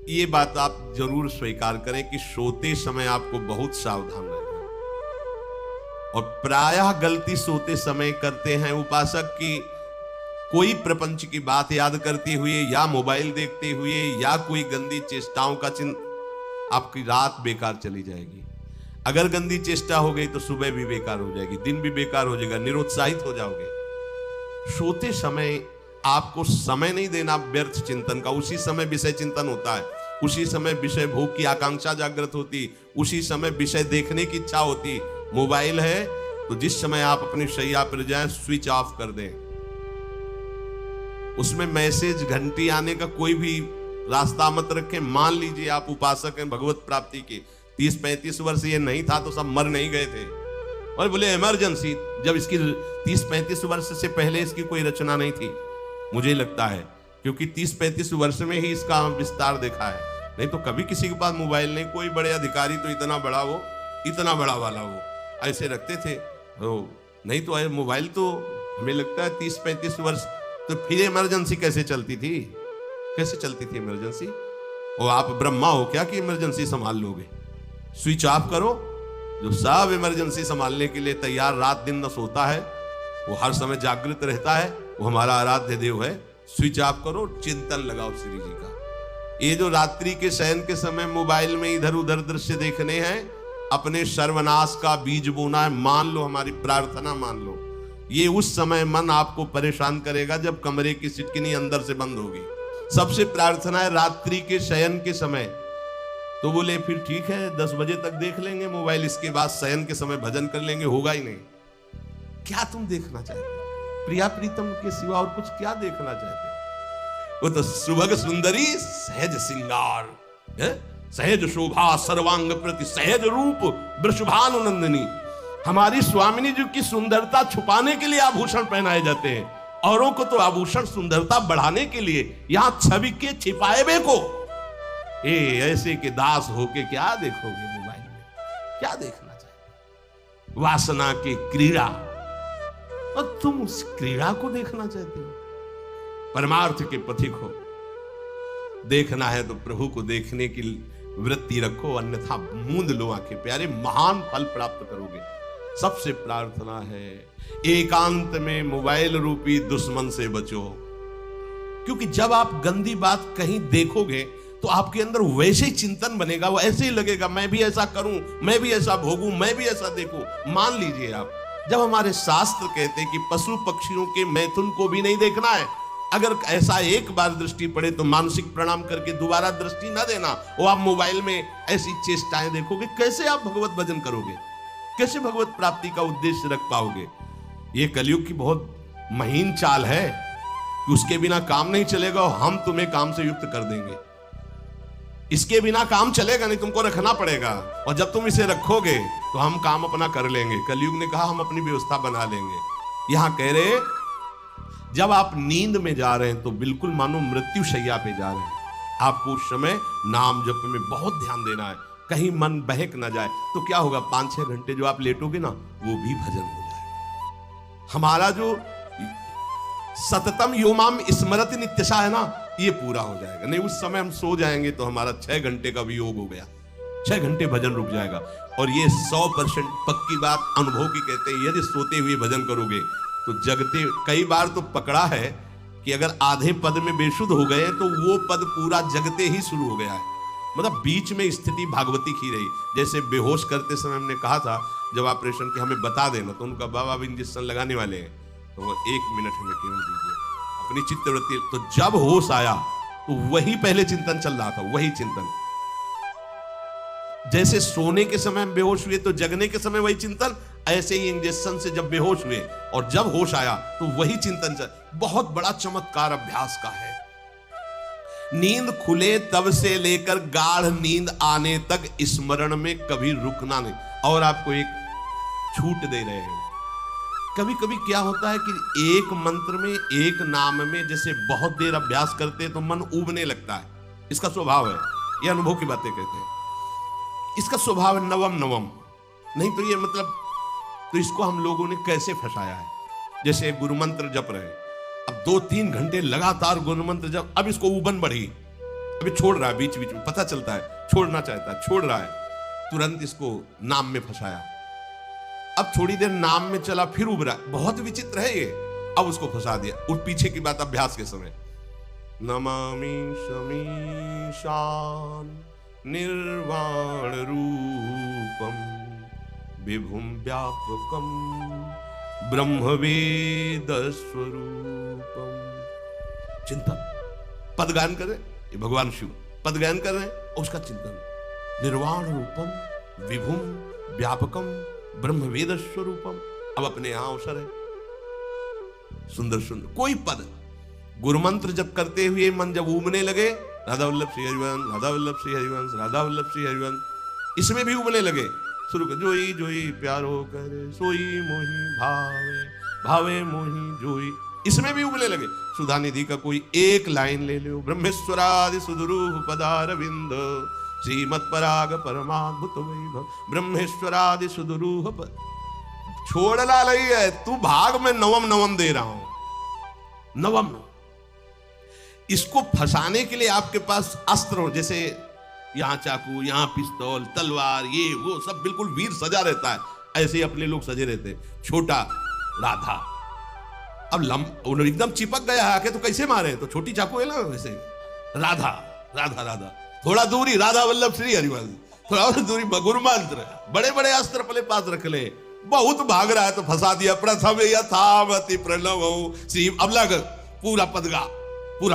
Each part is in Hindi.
ये बात आप जरूर स्वीकार करें कि सोते समय आपको बहुत सावधान रहना है। और प्रायः गलती सोते समय करते हैं उपासक की, कोई प्रपंच की बात याद करते हुए या मोबाइल देखते हुए या कोई गंदी चेष्टाओं का चिन्ह, आपकी रात बेकार चली जाएगी। अगर गंदी चेष्टा हो गई तो सुबह भी बेकार हो जाएगी, दिन भी बेकार हो जाएगा, निरुत्साहित हो जाओगे। सोते समय आपको समय नहीं देना व्यर्थ चिंतन का। उसी समय विषय चिंतन होता है, उसी समय विषय भोग की आकांक्षा जागृत होती, उसी समय विषय देखने की इच्छा होती। मोबाइल है तो जिस समय आप अपनी शैया पर जाएं स्विच ऑफ कर दें। उसमें मैसेज घंटी आने का कोई भी रास्ता मत रखें। मान लीजिए आप उपासक हैं भगवत प्राप्ति के, 30-35 वर्ष ये नहीं था तो सब मर नहीं गए थे, और बोले इमरजेंसी, जब इसकी 30-35 वर्ष से पहले इसकी कोई रचना नहीं थी, मुझे लगता है, क्योंकि 30-35 वर्ष में ही इसका विस्तार देखा है। नहीं तो कभी किसी के पास मोबाइल नहीं। कोई बड़े अधिकारी तो इतना बड़ा वो, इतना बड़ा वाला वो ऐसे रखते थे, तो नहीं तो मोबाइल तो हमें लगता है 30-35 वर्ष। तो फिर इमरजेंसी कैसे चलती थी, कैसे चलती थी इमरजेंसी? और आप ब्रह्मा हो क्या कि इमरजेंसी संभाल लोगे? स्विच ऑफ करो। जो सब इमरजेंसी संभालने के लिए तैयार, रात दिन न सोता है, वो हर समय जागृत रहता है, वो हमारा आराध्य देव है। स्विच ऑफ करो, चिंतन लगाओ श्री जी का। ये जो रात्रि के शयन के समय मोबाइल में इधर उधर दृश्य देखने हैं, अपने सर्वनाश का बीज बोना है। मान लो, हमारी प्रार्थना मान लो, ये उस समय मन आपको परेशान करेगा जब कमरे की सिटकिनी अंदर से बंद होगी। सबसे प्रार्थना है रात्रि के शयन के समय। तो बोले फिर ठीक है 10 बजे तक देख लेंगे मोबाइल, इसके बाद शयन के समय भजन कर लेंगे। होगा ही नहीं। क्या तुम देखना चाहते हो? प्रिया प्रीतम के सिवा और कुछ क्या देखना चाहते हो? वो तो सुभग सुंदरी सहज सिंगार, सहज शोभा सर्वांग प्रति सहज रूप वृषभानुनंदिनी। हमारी स्वामिनी जी की सुंदरता छुपाने के लिए आभूषण पहनाए जाते हैं, औरों को तो आभूषण सुंदरता बढ़ाने के लिए। यहां छवि के छिपाए को ऐसे के दास होके क्या देखोगे मोबाइल में? क्या देखना चाहते? वासना की क्रीड़ा, और तुम उस क्रीड़ा को देखना चाहते हो? परमार्थ के पथिक हो। देखना है तो प्रभु को देखने की वृत्ति रखो, अन्यथा मूंद लो आंखें प्यारे, महान फल प्राप्त करोगे। सबसे प्रार्थना है एकांत में मोबाइल रूपी दुश्मन से बचो, क्योंकि जब आप गंदी बात कहीं देखोगे तो आपके अंदर वैसे ही चिंतन बनेगा, वो ऐसे ही लगेगा मैं भी ऐसा करूं, मैं भी ऐसा भोगूं, मैं भी ऐसा देखूं। मान लीजिए आप, जब हमारे शास्त्र कहते हैं कि पशु पक्षियों के मैथुन को भी नहीं देखना है, अगर ऐसा एक बार दृष्टि पड़े तो मानसिक प्रणाम करके दोबारा दृष्टि ना देना। वो आप मोबाइल में ऐसी चेष्टाएं देखोगे, कैसे आप भगवत भजन करोगे? कैसे भगवत प्राप्ति का उद्देश्य रख पाओगे? ये कलयुग की बहुत महीन चाल है कि उसके बिना काम नहीं चलेगा और हम तुम्हें काम से युक्त कर देंगे। इसके बिना काम चलेगा नहीं, तुमको रखना पड़ेगा, और जब तुम इसे रखोगे तो हम काम अपना कर लेंगे। कलयुग ने कहा हम अपनी व्यवस्था बना लेंगे। यहां कह रहे जब आप नींद में जा रहे हैं तो बिल्कुल मानो मृत्यु शैया पे जा रहे हैं, आपको उस समय नाम जप में बहुत ध्यान देना है, कहीं मन बहक ना जाए। तो क्या होगा, 5-6 घंटे जो आप लेटोगे ना, वो भी भजन हो जाएगा। हमारा जो सततम योमाम स्मरति नित्यशा है ना, ये पूरा हो जाएगा। नहीं उस समय हम सो जाएंगे तो हमारा 6 घंटे का भी योग हो गया, 6 घंटे भजन रुक जाएगा। और ये 100% पक्की बात अनुभव की कहते हैं, यदि सोते हुए भजन करोगे तो जगते, कई बार तो पकड़ा है कि अगर आधे पद में बेशुद्ध हो गए तो वो पद पूरा जगते ही शुरू हो गया है। मतलब बीच में स्थिति भागवती की रही। जैसे बेहोश करते समय हमने कहा था जब ऑपरेशन के हमें बता देना, तो उनका बाबा अब इंजेक्शन लगाने वाले हैं, तो वो 1 मिनट हमें केवल दीजिए अपनी चित्तवृत्ति। तो जब होश आया तो वही पहले चिंतन चल रहा था, वही चिंतन। जैसे सोने के समय हम बेहोश हुए तो जगने के समय वही चिंतन, ऐसे ही इंजेक्शन से जब बेहोश हुए और जब होश आया तो वही चिंतन चल। बहुत बड़ा चमत्कार अभ्यास का है। नींद खुले तब से लेकर गाढ़ नींद आने तक स्मरण में कभी रुकना नहीं। और आपको एक छूट दे रहे हैं। कभी कभी क्या होता है कि एक मंत्र में, एक नाम में जैसे बहुत देर अभ्यास करते हैं तो मन ऊबने लगता है। इसका स्वभाव है, ये अनुभव की बातें कहते हैं। इसका स्वभाव है नवम नवम, नहीं तो ये मतलब, तो इसको हम लोगों ने कैसे फंसाया है। जैसे गुरु मंत्र जप रहे, अब 2-3 घंटे लगातार गुरु मंत्र जप, अब इसको ऊबन बढ़ी, अभी छोड़ रहा है, बीच बीच में पता चलता है छोड़ना चाहता है, छोड़ रहा है, तुरंत इसको नाम में फंसाया। अब थोड़ी देर नाम में चला, फिर उभरा, बहुत विचित्र है ये, अब उसको फंसा दिया। और पीछे की बात अभ्यास के समय, नमामि समीशान निर्वाण रूपम विभुम व्यापकम ब्रह्मवेद स्वरूपम। चिंतन, पदगान कर रहे, ये भगवान शिव पदगान कर रहे हैं, उसका चिंतन, निर्वाण रूपम विभुम व्यापकम ब्रह्मवेद स्वरूपम। अब अपने यहां अवसर है, सुंदर सुंदर कोई पद, गुरु मंत्र जब करते हुए मन जब उबने लगे, राधा वल्लभ श्री हरिवंश, राधा वल्लभ श्री हरिवंश, राधा वल्लभ श्री हरिवंश, इसमें भी उबने लगे, शुरू कर, जोई जोई प्यारो करे सोई मोही भावे, भावे मोही जोई, इसमें भी उबने लगे। सुधा निधि का कोई एक लाइन ले लो, ब्रह्मेश्वरादि सुदुरूह पदारविंद श्रीमत् पराग परमाद्भुत वैभव, ब्रह्मेश्वरादि सुदुरूह पर, छोड़ना नहीं है तू, भाग में नवम नवम दे रहा हूं, नवम। इसको फंसाने के लिए आपके पास अस्त्र हो, जैसे यहां चाकू, यहां पिस्तौल, तलवार, ये वो सब बिल्कुल वीर सजा रहता है, ऐसे ही अपने लोग सजे रहते हैं। छोटा राधा, अब एकदम चिपक गया आके तो कैसे मारे, तो छोटी चाकू है ना वैसे, राधा राधा राधा, थोड़ा दूरी राधा वल्लभ श्री हरिवंश, थोड़ा और दूरी गुरु मंत्र, बड़े बड़े अस्त्र अपने पास रख ले, बहुत भाग रहा है तो फंसा दिया। प्रथम यथामति प्रणव श्री, अब लग पूरा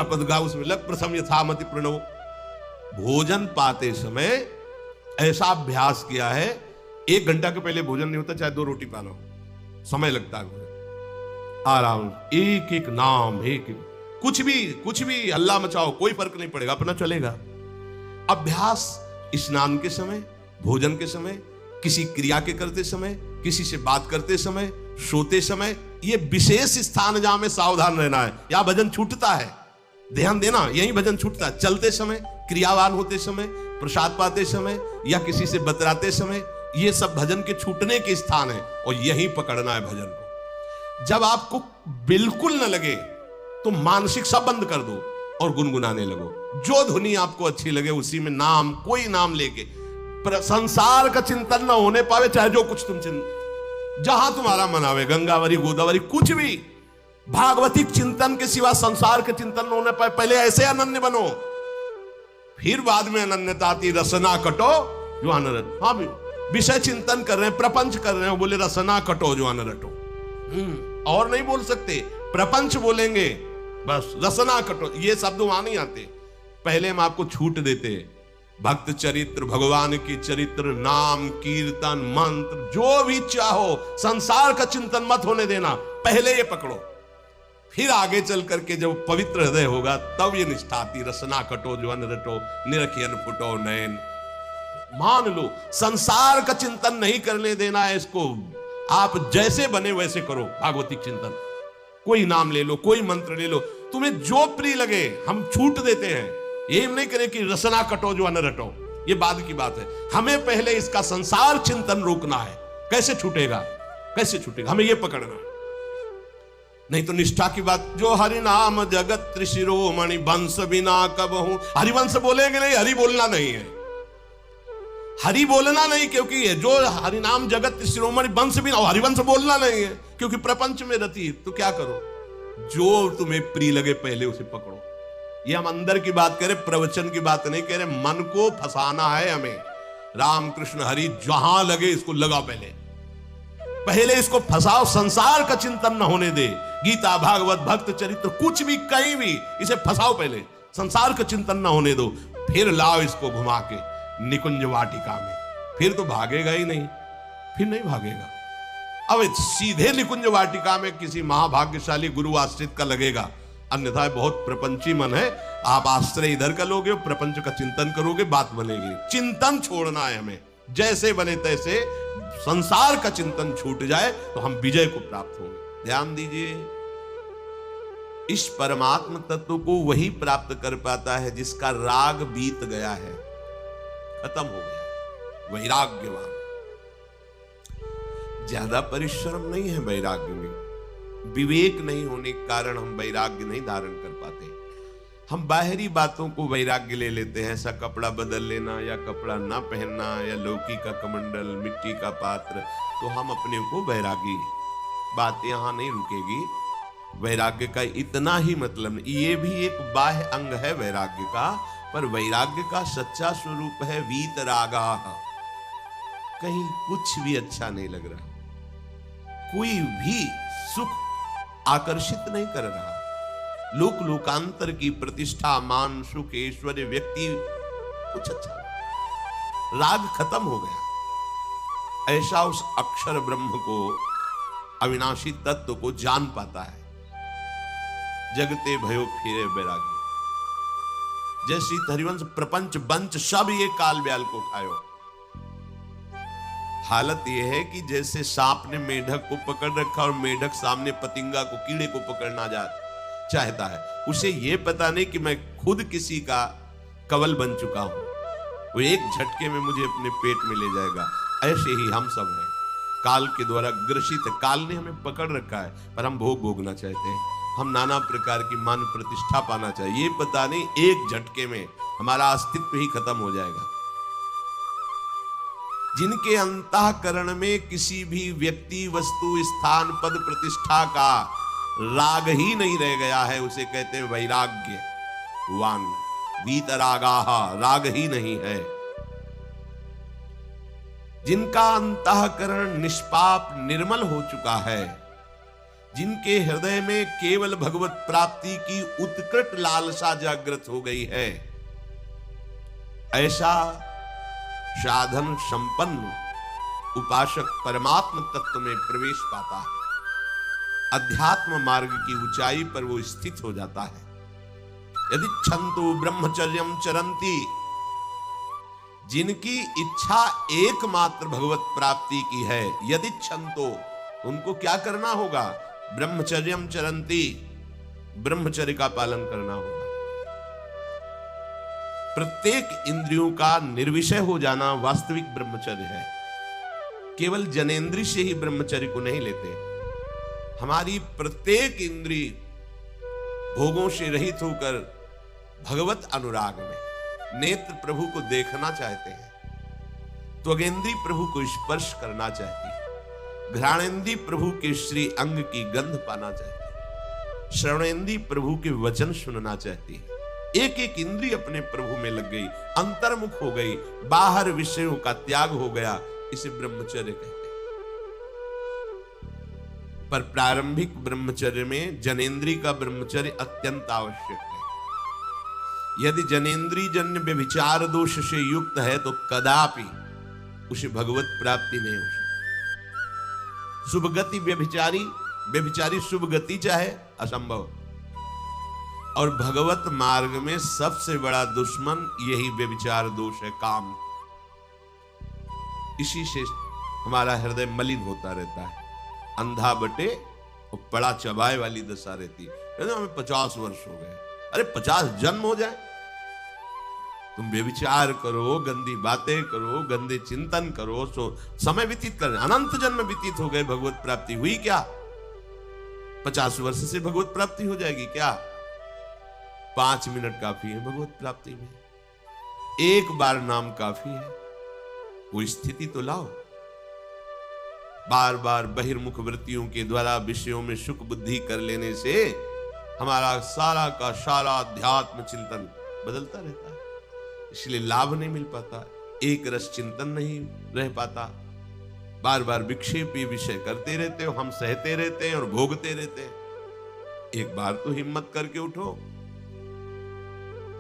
पद गा उसमें लग, प्रथम यथामति प्रणव। भोजन पाते समय ऐसा अभ्यास किया है, 1 घंटा के पहले भोजन नहीं होता, चाहे 2 रोटी पाना हो, समय लगता है, आराम, एक एक नाम, एक कुछ भी हल्ला मचाओ, कोई फर्क नहीं पड़ेगा, अपना चलेगा। अभ्यास स्नान के समय, भोजन के समय, किसी क्रिया के करते समय, किसी से बात करते समय, सोते समय, ये विशेष स्थान जहां में सावधान रहना है। यहां भजन छूटता है, ध्यान देना, यही भजन छूटता है। चलते समय, क्रियावान होते समय, प्रसाद पाते समय या किसी से बतराते समय, ये सब भजन के छूटने के स्थान है, और यही पकड़ना है भजन को। जब आपको बिल्कुल न लगे तो मानसिक सब बंद कर दो और गुनगुनाने लगो, जो धुनी आपको अच्छी लगे उसी में नाम, कोई नाम लेके, संसार का चिंतन न होने पावे, चाहे जो कुछ तुम जहां तुम्हारा मन आवे, गंगावरी गोदावरी कुछ भी, भागवतिक चिंतन के सिवा संसार के चिंतन न होने पाए, पहले ऐसे अनन्य बनो, फिर बाद में अनन्यता आती, रसना कटो जो अनरट। हाँ, विषय चिंतन कर रहे हैं, प्रपंच कर रहे हैं, बोले रसना कटो जो अनरटो, और नहीं बोल सकते, प्रपंच बोलेंगे बस, रसना कटो, ये शब्द वहां नहीं आते। पहले हम आपको छूट देते, भक्त चरित्र, भगवान की चरित्र, नाम, कीर्तन, मंत्र, जो भी चाहो, संसार का चिंतन मत होने देना, पहले ये पकड़ो, फिर आगे चल करके जब पवित्र हृदय होगा तब ये निष्ठा आती, रसना कटो जो अन रटो, निरखियन फुटो नयन। मान लो संसार का चिंतन नहीं करने देना है इसको, आप जैसे बने वैसे करो भागवतिक चिंतन, कोई नाम ले लो, कोई मंत्र ले लो, तुम्हें जो प्रिय लगे, हम छूट देते हैं। ये नहीं करें कि रसना कटो जो अन रटो, ये बाद की बात है, हमें पहले इसका संसार चिंतन रोकना है। कैसे छूटेगा, कैसे छूटेगा, हमें ये पकड़ना, नहीं तो निष्ठा की बात, जो हरि नाम जगत त्रिशिरोमणि वंश बिना कबहू, हरिवंश बोलेंगे नहीं, हरि बोलना नहीं है, हरि बोलना नहीं, क्योंकि जो हरि नाम जगत शिरोमणि वंश बिना, हरिवंश बोलना नहीं है क्योंकि प्रपंच में रति है। तो क्या करो, जो तुम्हें प्रिय लगे पहले उसे पकड़ो। ये हम अंदर की बात करें, प्रवचन की बात नहीं कह रहे, मन को फंसाना है हमें। राम कृष्ण हरि जहां लगे इसको लगा, पहले इसको फंसाओ, संसार का चिंतन न होने दे, गीता भागवत भक्त चरित्र कुछ भी कहीं भी इसे फंसाओ, पहले संसार का चिंतन न होने दो, फिर लाओ इसको घुमा के निकुंज वाटिका में, फिर तो भागेगा ही नहीं, फिर नहीं भागेगा। अब सीधे निकुंज वाटिका में किसी महाभाग्यशाली गुरु आश्रित का लगेगा, अन्यथा बहुत प्रपंची मन है, आप आश्रय इधर का लोगे, प्रपंच का चिंतन करोगे, बात बनेगी। चिंतन छोड़ना है हमें, जैसे बने तैसे संसार का चिंतन छूट जाए तो हम विजय को प्राप्त होंगे। ध्यान दीजिए, इस परमात्म तत्व को वही प्राप्त कर पाता है जिसका राग बीत गया है, खत्म हो गया, वैराग्यवान। ज्यादा परिश्रम नहीं है वैराग्य में, विवेक नहीं होने के कारण हम वैराग्य नहीं धारण कर पाते। हम बाहरी बातों को वैराग्य ले लेते हैं, ऐसा कपड़ा बदल लेना या कपड़ा ना पहनना या लौकी का कमंडल, मिट्टी का पात्र, तो हम अपने को वैरागी। बात यहां नहीं रुकेगी। वैराग्य का इतना ही मतलब नहीं, ये भी एक बाह्य अंग है वैराग्य का, पर वैराग्य का सच्चा स्वरूप है वीतरागा। कहीं कुछ भी अच्छा नहीं लग रहा, कोई भी सुख आकर्षित नहीं कर रहा, लोक लोकांतर की प्रतिष्ठा, मान, सुख, ऐश्वर्य, व्यक्ति कुछ अच्छा नहीं। राग खत्म हो गया। ऐसा उस अक्षर ब्रह्म को, अविनाशी तत्व को जान पाता है। जगते भयो फिरे बैरागी, जय श्री हरिवंश प्रपंच बंच सब ये काल ब्याल को खायो। हालत यह है कि जैसे सांप ने मेढक को पकड़ रखा और मेढक सामने पतिंगा को, कीड़े को पकड़ना चाहता है, उसे यह पता नहीं कि मैं खुद किसी का कवल बन चुका हूं, वो एक झटके में मुझे अपने पेट में ले जाएगा। ऐसे ही हम सब हैं, काल के द्वारा ग्रसित। काल ने हमें पकड़ रखा है, पर हम भोग भोगना चाहते हैं, हम नाना प्रकार की मान प्रतिष्ठा पाना चाहिए। ये पता नहीं एक झटके में हमारा अस्तित्व ही खत्म हो जाएगा। जिनके अंतःकरण में किसी भी व्यक्ति, वस्तु, स्थान, पद, प्रतिष्ठा का राग ही नहीं रह गया है, उसे कहते हैं वैराग्यवान। वीतरागाः, राग ही नहीं है। जिनका अंतःकरण निष्पाप निर्मल हो चुका है, जिनके हृदय में केवल भगवत प्राप्ति की उत्कट लालसा जागृत हो गई है, ऐसा साधन संपन्न उपासक परमात्म तत्व में प्रवेश पाता है। अध्यात्म मार्ग की ऊंचाई पर वो स्थित हो जाता है। यदि छंतु ब्रह्मचर्यम चरंती, जिनकी इच्छा एकमात्र भगवत प्राप्ति की है, यदि छंतो, उनको क्या करना होगा? ब्रह्मचर्यम चरंती, ब्रह्मचर्य का पालन करना होगा। प्रत्येक इंद्रियों का निर्विषय हो जाना वास्तविक ब्रह्मचर्य है। केवल जनेंद्रिय से ही ब्रह्मचर्य को नहीं लेते। हमारी प्रत्येक इंद्रिय भोगों से रहित होकर भगवत अनुराग में, नेत्र प्रभु को देखना चाहते हैं, त्वगेंद्रिय प्रभु को स्पर्श करना चाहती है, घ्राणेंद्रिय प्रभु के श्री अंग की गंध पाना चाहती है, श्रवणेंद्रिय प्रभु के वचन सुनना चाहती है। एक एक इंद्रिय अपने प्रभु में लग गई, अंतर्मुख हो गई, बाहर विषयों का त्याग हो गया। इसे ब्रह्मचर्य कहते हैं। पर प्रारंभिक ब्रह्मचर्य में जनेंद्रिय का ब्रह्मचर्य अत्यंत आवश्यक है। यदि जनेंद्रिय जन्य व्यभिचार दोष से युक्त है तो कदापि उसे भगवत प्राप्ति नहीं हो सकती। शुभ गति व्यभिचारी शुभ गति चाहे, असंभव। और भगवत मार्ग में सबसे बड़ा दुश्मन यही व्यभिचार दोष है, काम। इसी से हमारा हृदय मलिन होता रहता है, अंधा बटे और बड़ा चबाए वाली दशा रहती है। हमें 50 वर्ष हो गए, अरे 50 जन्म हो जाए, तुम व्यभिचार करो, गंदी बातें करो, गंदे चिंतन करो, सो समय व्यतीत कर, अनंत जन्म व्यतीत हो गए, भगवत प्राप्ति हुई क्या? 50 वर्ष से भगवत प्राप्ति हो जाएगी क्या? 5 मिनट काफी है भगवत प्राप्ति में। एक बार नाम काफी है। वो स्थिति तो लाओ। बार बार बहिर्मुख वृत्तियों के द्वारा विषयों में सुख बुद्धि कर लेने से हमारा सारा का सारा अध्यात्म चिंतन बदलता रहता है, इसलिए लाभ नहीं मिल पाता, एक रस चिंतन नहीं रह पाता। बार बार विक्षेपी विषय करते रहते हो, हम सहते रहते हैं और भोगते रहते हैं। एक बार तो हिम्मत करके उठो।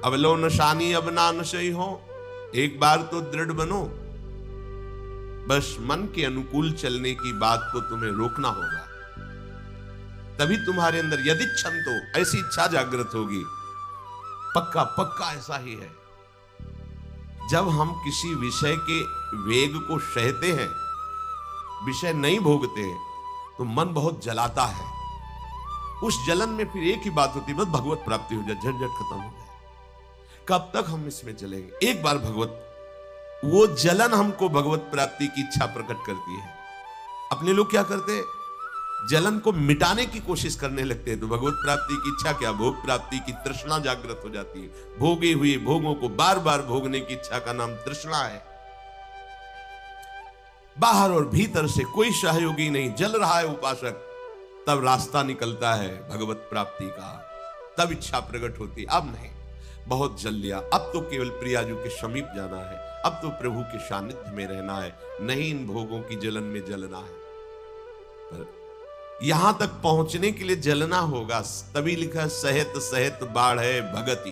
अब लो नशानी अब ना नशई हो, एक बार तो दृढ़ बनो। बस मन के अनुकूल चलने की बात को तुम्हें रोकना होगा, तभी तुम्हारे अंदर यदि क्षमतो, ऐसी इच्छा जागृत होगी। पक्का पक्का ऐसा ही है। जब हम किसी विषय के वेग को सहते हैं, विषय नहीं भोगते, तो मन बहुत जलाता है। उस जलन में फिर एक ही बात होती है, बस भगवत प्राप्ति हो जाए, झंझट खत्म हो जाए। कब तक हम इसमें चलेंगे? एक बार भगवत, वो जलन हमको भगवत प्राप्ति की इच्छा प्रकट करती है। अपने लोग क्या करते, जलन को मिटाने की कोशिश करने लगते हैं तो भगवत प्राप्ति की इच्छा क्या, भोग प्राप्ति की तृष्णा जागृत हो जाती है। भोगे हुए भोगों को बार बार भोगने की इच्छा का नाम तृष्णा है। बाहर और भीतर से कोई सहयोगी नहीं, जल रहा है उपासक, तब रास्ता निकलता है भगवत प्राप्ति का, तब इच्छा प्रकट होती। अब नहीं, बहुत जल लिया, अब तो केवल प्रियाजू के समीप जाना है, अब तो प्रभु के सानिध्य में रहना है, नहीं इन भोगों की जलन में जलना है। पर यहां तक पहुंचने के लिए जलना होगा, तभी लिखा सहित सहित बाढ़ है भगति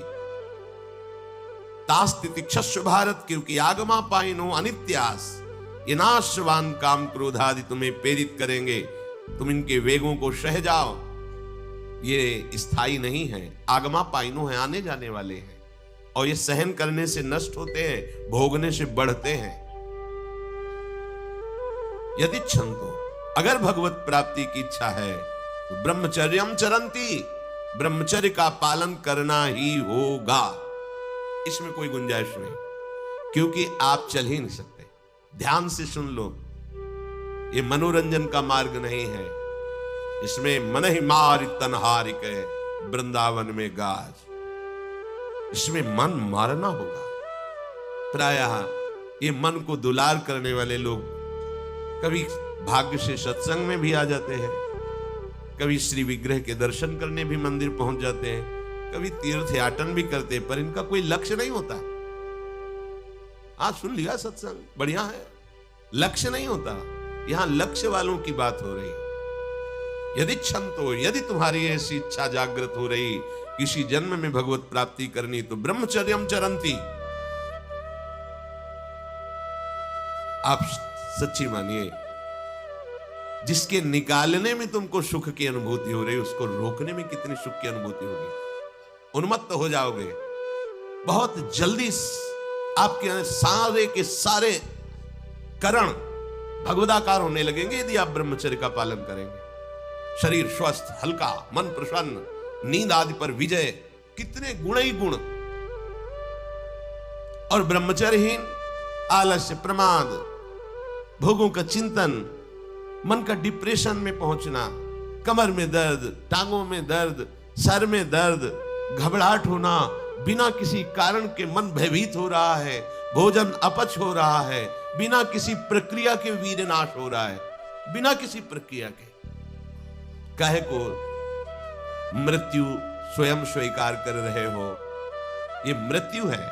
तास्तिति क्षस्व भारत, क्योंकि आगमा पाइनो अनित्यास, ये नाशवान काम क्रोध आदि तुम्हें प्रेरित करेंगे, तुम इनके वेगों को सह जाओ, ये स्थायी नहीं है। आगमा पाइनो है, आने जाने वाले हैं, और ये सहन करने से नष्ट होते हैं, भोगने से बढ़ते हैं। यदि छंतो, अगर भगवत प्राप्ति की इच्छा है तो ब्रह्मचर्यम चरंती, ब्रह्मचर्य का पालन करना ही होगा, इसमें कोई गुंजाइश नहीं, क्योंकि आप चल ही नहीं सकते। ध्यान से सुन लो, ये मनोरंजन का मार्ग नहीं है, इसमें मन ही मार तनहारिक है वृंदावन में गाज, इसमें मन मारना होगा। प्रायः ये मन को दुलार करने वाले लोग कभी भाग्य से सत्संग में भी आ जाते हैं, कभी श्री विग्रह के दर्शन करने भी मंदिर पहुंच जाते हैं, कभी तीर्थ याटन भी करते हैं, पर इनका कोई लक्ष्य नहीं होता। आज सुन लिया सत्संग, बढ़िया है, लक्ष्य नहीं होता। यहां लक्ष्य वालों की बात हो रही। यदि क्षमतो, यदि तुम्हारी ऐसी इच्छा जागृत हो रही किसी जन्म में भगवत प्राप्ति करनी, तो ब्रह्मचर्यम चरंती, आप सच्ची मानिए, जिसके निकालने में तुमको सुख की अनुभूति हो रही, उसको रोकने में कितनी सुख की अनुभूति होगी। उन्मत्त हो जाओगे बहुत जल्दी, आपके सारे के सारे करण भगवदाकार होने लगेंगे यदि आप ब्रह्मचर्य का पालन करेंगे। शरीर स्वस्थ, हल्का, मन प्रसन्न, नींद आदि पर विजय, कितने गुण ही गुण। और ब्रह्मचर्यहीन आलस्य, प्रमाद, भोगों का चिंतन, मन का डिप्रेशन में पहुंचना, कमर में दर्द, टांगों में दर्द, सर में दर्द, घबराहट होना, बिना किसी कारण के मन भयभीत हो रहा है, भोजन अपच हो रहा है, बिना किसी प्रक्रिया के वीरनाश हो रहा है, बिना किसी प्रक्रिया के। काहे को मृत्यु स्वयं स्वीकार कर रहे हो, ये मृत्यु है।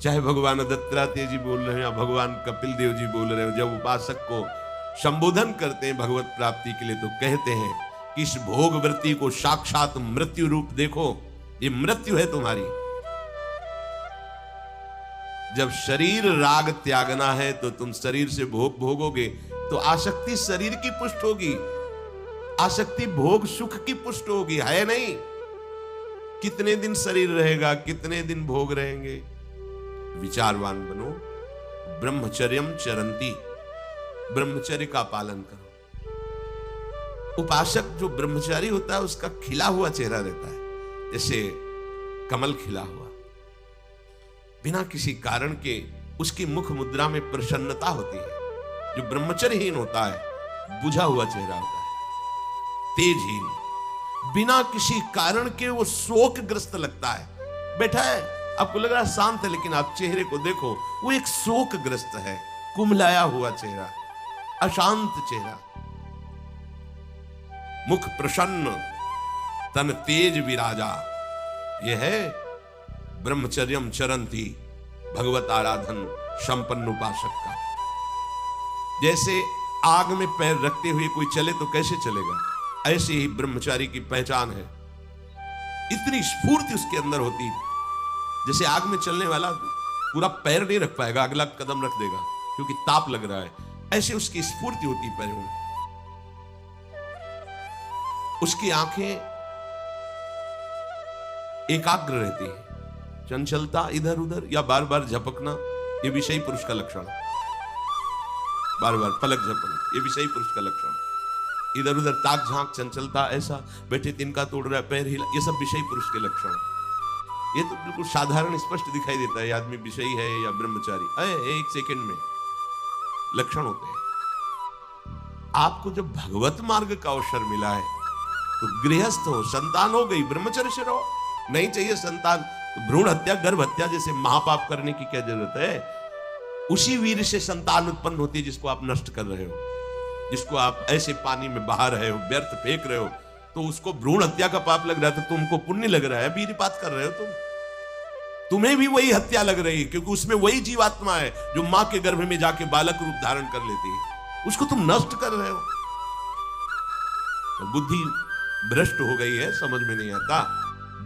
चाहे भगवान दत्तात्रेय जी बोल रहे हैं या भगवान कपिल देव जी बोल रहे हो, जब उपासक को संबोधन करते हैं भगवत प्राप्ति के लिए, तो कहते हैं कि इस भोग वृत्ति को साक्षात मृत्यु रूप देखो, ये मृत्यु है तुम्हारी। जब शरीर राग त्यागना है तो तुम शरीर से भोग भोगोगे तो आसक्ति शरीर की पुष्ट होगी, आसक्ति भोग सुख की पुष्ट होगी, है नहीं। कितने दिन शरीर रहेगा, कितने दिन भोग रहेंगे। विचारवान बनो, ब्रह्मचर्यम चरंती, ब्रह्मचर्य का पालन करो। उपासक जो ब्रह्मचारी होता है उसका खिला हुआ चेहरा रहता है, जैसे कमल खिला हुआ, बिना किसी कारण के उसकी मुख मुद्रा में प्रसन्नता होती है। जो ब्रह्मचर्यहीन होता है बुझा हुआ चेहरा होता है, तेजहीन, बिना किसी कारण के वो शोकग्रस्त लगता है। बैठा है, आपको लग रहा है शांत है, लेकिन आप चेहरे को देखो, वो एक शोकग्रस्त है, कुम्हलाया हुआ चेहरा, अशांत चेहरा। मुख प्रसन्न, तन तेज विराजा, यह है ब्रह्मचर्यम चरंती, भगवत आराधन संपन्न उपासक का। जैसे आग में पैर रखते हुए कोई चले तो कैसे चलेगा, ऐसे ही ब्रह्मचारी की पहचान है। इतनी स्फूर्ति उसके अंदर होती, जैसे आग में चलने वाला पूरा पैर नहीं रख पाएगा, अगला कदम रख देगा क्योंकि ताप लग रहा है, ऐसे उसकी स्फूर्ति होती पैरों में। उसकी आंखें एकाग्र रहती है, चंचलता इधर उधर या बार बार झपकना ये विषयी पुरुष का लक्षण है। बार बार पलक झपकना ये विषयी पुरुष का लक्षण है। इधर उधर ताक झांक, चंचलता, ऐसा बैठे तिनका तोड़ रहा है, पैर हिला, ये सब विषयी पुरुष के लक्षण है। ये तो बिल्कुल साधारण स्पष्ट दिखाई देता है, आदमी विषयी है या ब्रह्मचारी, एक सेकंड में लक्षण होते हैं। आपको जब भगवत मार्ग का अवसर मिला है तो गृहस्थ हो, संतान हो गई, ब्रह्मचर्य से रहो। नहीं चाहिए संतान तो भ्रूण हत्या, गर्भ हत्या जैसे महापाप करने की क्या जरूरत है? उसी वीर से संतान उत्पन्न होती है जिसको आप नष्ट कर रहे हो, जिसको आप ऐसे पानी में बहा रहे हो, व्यर्थ फेंक रहे हो। तो उसको भ्रूण हत्या का पाप लग रहा है तो तुमको पुण्य लग रहा है, वीरपात कर रहे हो तुम्हें भी वही हत्या लग रही है, क्योंकि उसमें वही जीवात्मा है जो मां के गर्भ में जाके बालक रूप धारण कर लेती है, उसको तुम नष्ट कर रहे हो। तो बुद्धि भ्रष्ट हो गई है, समझ में नहीं आता,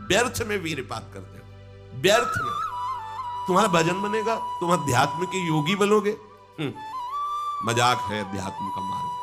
व्यर्थ में वीरपात करते हो, व्यर्थ में। तुम्हारा भजन बनेगा, तुम अध्यात्म के योगी बनोगे, मजाक है अध्यात्म का मार्ग।